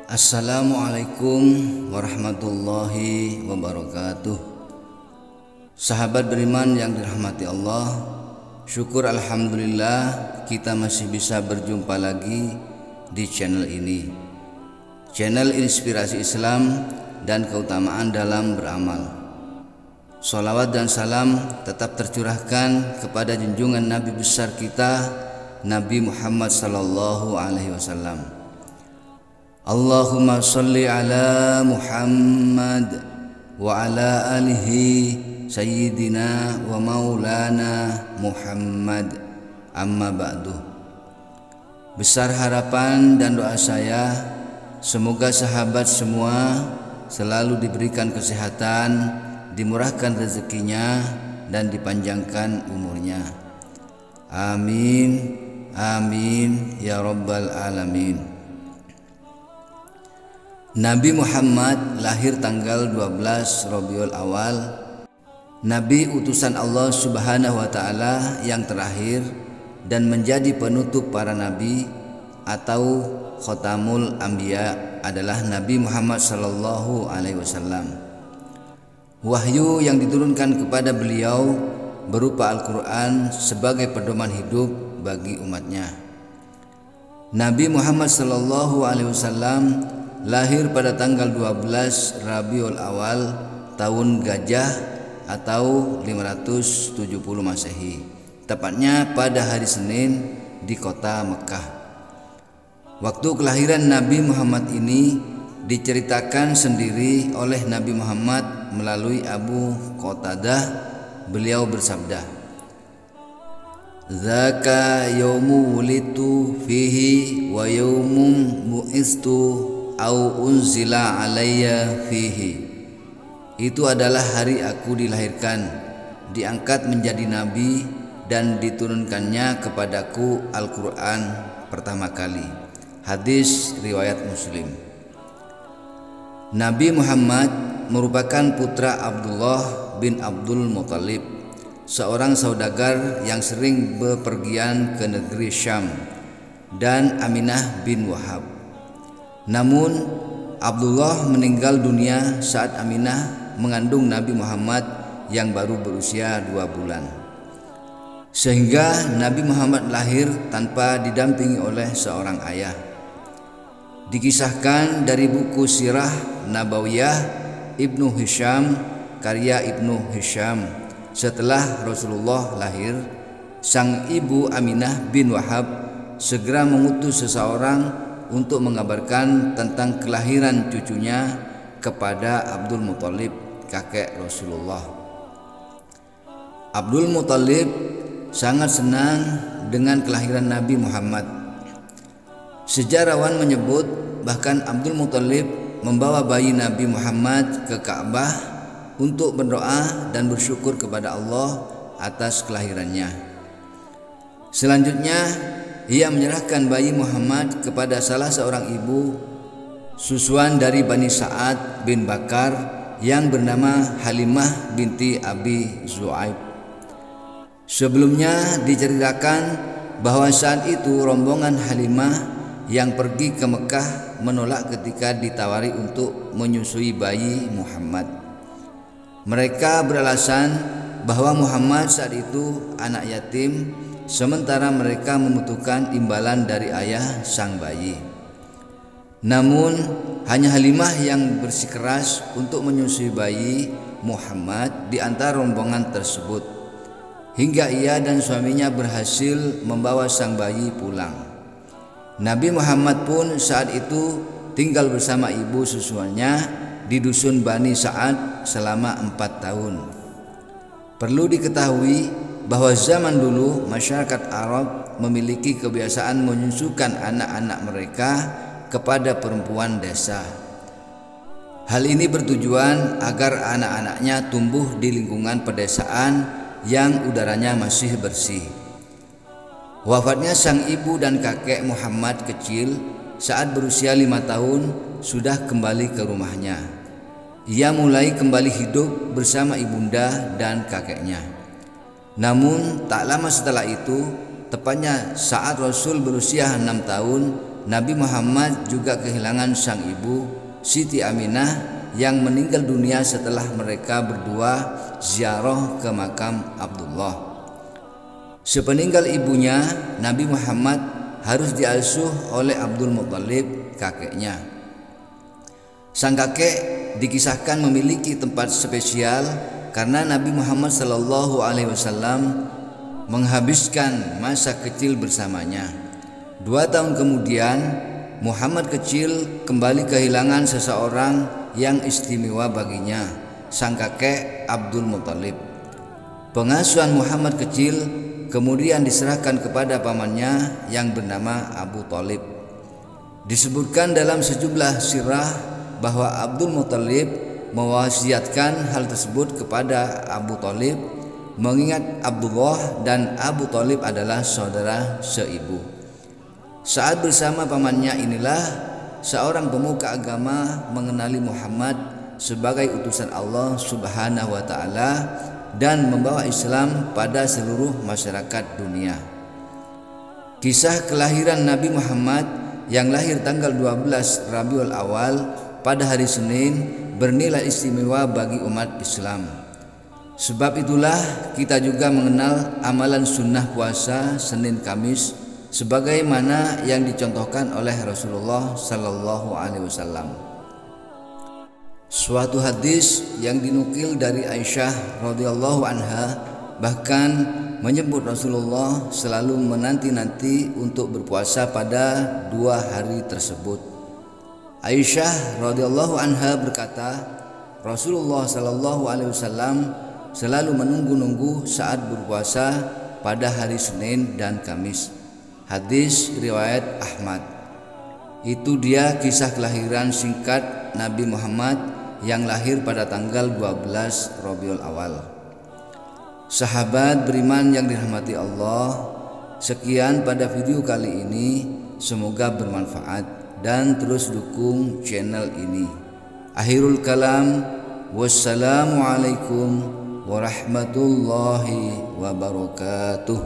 Assalamualaikum warahmatullahi wabarakatuh. Sahabat beriman yang dirahmati Allah, syukur alhamdulillah kita masih bisa berjumpa lagi di channel ini, channel inspirasi Islam dan keutamaan dalam beramal. Sholawat dan salam tetap tercurahkan kepada junjungan Nabi besar kita, Nabi Muhammad sallallahu alaihi wasallam. Allahumma sholli ala Muhammad wa ala alihi sayyidina wa maulana Muhammad, amma ba'du. Besar harapan dan doa saya, semoga sahabat semua selalu diberikan kesehatan, dimurahkan rezekinya, dan dipanjangkan umurnya. Amin, amin ya rabbal alamin. Nabi Muhammad lahir tanggal 12 Rabiul Awal, Nabi utusan Allah Subhanahu wa Ta'ala yang terakhir dan menjadi penutup para nabi atau Khotamul Anbiya adalah Nabi Muhammad sallallahu alaihi wasallam. Wahyu yang diturunkan kepada beliau berupa Al-Quran sebagai pedoman hidup bagi umatnya. Nabi Muhammad sallallahu alaihi wasallam lahir pada tanggal 12 Rabiul Awal tahun Gajah atau 570 Masehi, tepatnya pada hari Senin di kota Mekah. Waktu kelahiran Nabi Muhammad ini diceritakan sendiri oleh Nabi Muhammad melalui Abu Qatadah. Beliau bersabda, "Zaka yaumu wulitu fihi wa yaumum bu'istu au unzila alayya fihi." Itu adalah hari aku dilahirkan, diangkat menjadi nabi, dan diturunkannya kepadaku Al-Quran pertama kali. Hadis riwayat Muslim. Nabi Muhammad merupakan putra Abdullah bin Abdul Muthalib, seorang saudagar yang sering bepergian ke negeri Syam, dan Aminah bin Wahab. Namun Abdullah meninggal dunia saat Aminah mengandung Nabi Muhammad yang baru berusia 2 bulan, sehingga Nabi Muhammad lahir tanpa didampingi oleh seorang ayah. Dikisahkan dari buku Sirah Nabawiyah Ibnu Hisham, karya Ibnu Hisham, setelah Rasulullah lahir, sang ibu Aminah bin Wahab segera mengutus seseorang untuk mengabarkan tentang kelahiran cucunya kepada Abdul Muthalib, kakek Rasulullah. Abdul Muthalib sangat senang dengan kelahiran Nabi Muhammad. Sejarawan menyebut bahkan Abdul Muthalib membawa bayi Nabi Muhammad ke Ka'bah untuk berdoa dan bersyukur kepada Allah atas kelahirannya. Selanjutnya ia menyerahkan bayi Muhammad kepada salah seorang ibu susuan dari Bani Sa'ad bin Bakar yang bernama Halimah binti Abi Zu'aib. Sebelumnya diceritakan bahwa saat itu rombongan Halimah yang pergi ke Mekah menolak ketika ditawari untuk menyusui bayi Muhammad. Mereka beralasan bahwa Muhammad saat itu anak yatim, sementara mereka membutuhkan imbalan dari ayah sang bayi. Namun hanya Halimah yang bersikeras untuk menyusui bayi Muhammad di antara rombongan tersebut, hingga ia dan suaminya berhasil membawa sang bayi pulang. Nabi Muhammad pun saat itu tinggal bersama ibu susuannya di dusun Bani Sa'ad selama 4 tahun. Perlu diketahui bahwa zaman dulu masyarakat Arab memiliki kebiasaan menyusukan anak-anak mereka kepada perempuan desa. Hal ini bertujuan agar anak-anaknya tumbuh di lingkungan pedesaan yang udaranya masih bersih. Wafatnya sang ibu dan kakek Muhammad kecil saat berusia 5 tahun sudah kembali ke rumahnya. Ia mulai kembali hidup bersama ibunda dan kakeknya. Namun tak lama setelah itu, tepatnya saat Rasul berusia 6 tahun, Nabi Muhammad juga kehilangan sang ibu Siti Aminah yang meninggal dunia setelah mereka berdua ziarah ke makam Abdullah. Sepeninggal ibunya, Nabi Muhammad harus diasuh oleh Abdul Muthalib, kakeknya. Sang kakek dikisahkan memiliki tempat spesial karena Nabi Muhammad SAW menghabiskan masa kecil bersamanya. 2 tahun kemudian, Muhammad kecil kembali kehilangan seseorang yang istimewa baginya, sang kakek Abdul Muthalib. Pengasuhan Muhammad kecil kemudian diserahkan kepada pamannya yang bernama Abu Thalib. Disebutkan dalam sejumlah sirah bahwa Abdul Muthalib mewasiatkan hal tersebut kepada Abu Thalib, mengingat Abdullah dan Abu Thalib adalah saudara seibu. Saat bersama pamannya inilah seorang pemuka agama mengenali Muhammad sebagai utusan Allah Subhanahu wa taala dan membawa Islam pada seluruh masyarakat dunia. Kisah kelahiran Nabi Muhammad yang lahir tanggal 12 Rabiul Awal pada hari Senin bernilai istimewa bagi umat Islam. Sebab itulah kita juga mengenal amalan sunnah puasa Senin Kamis sebagaimana yang dicontohkan oleh Rasulullah Sallallahu Alaihi Wasallam. Suatu hadis yang dinukil dari Aisyah radhiyallahu anha bahkan menyebut Rasulullah selalu menanti-nanti untuk berpuasa pada 2 hari tersebut. Aisyah radhiyallahu anha berkata, Rasulullah Sallallahu Alaihi Wasallam selalu menunggu-nunggu saat berpuasa pada hari Senin dan Kamis. Hadis riwayat Ahmad. Itu dia kisah kelahiran singkat Nabi Muhammad yang lahir pada tanggal 12 Rabiul Awal. Sahabat beriman yang dirahmati Allah, sekian pada video kali ini, semoga bermanfaat dan terus dukung channel ini. Akhirul kalam, wassalamualaikum warahmatullahi wabarakatuh.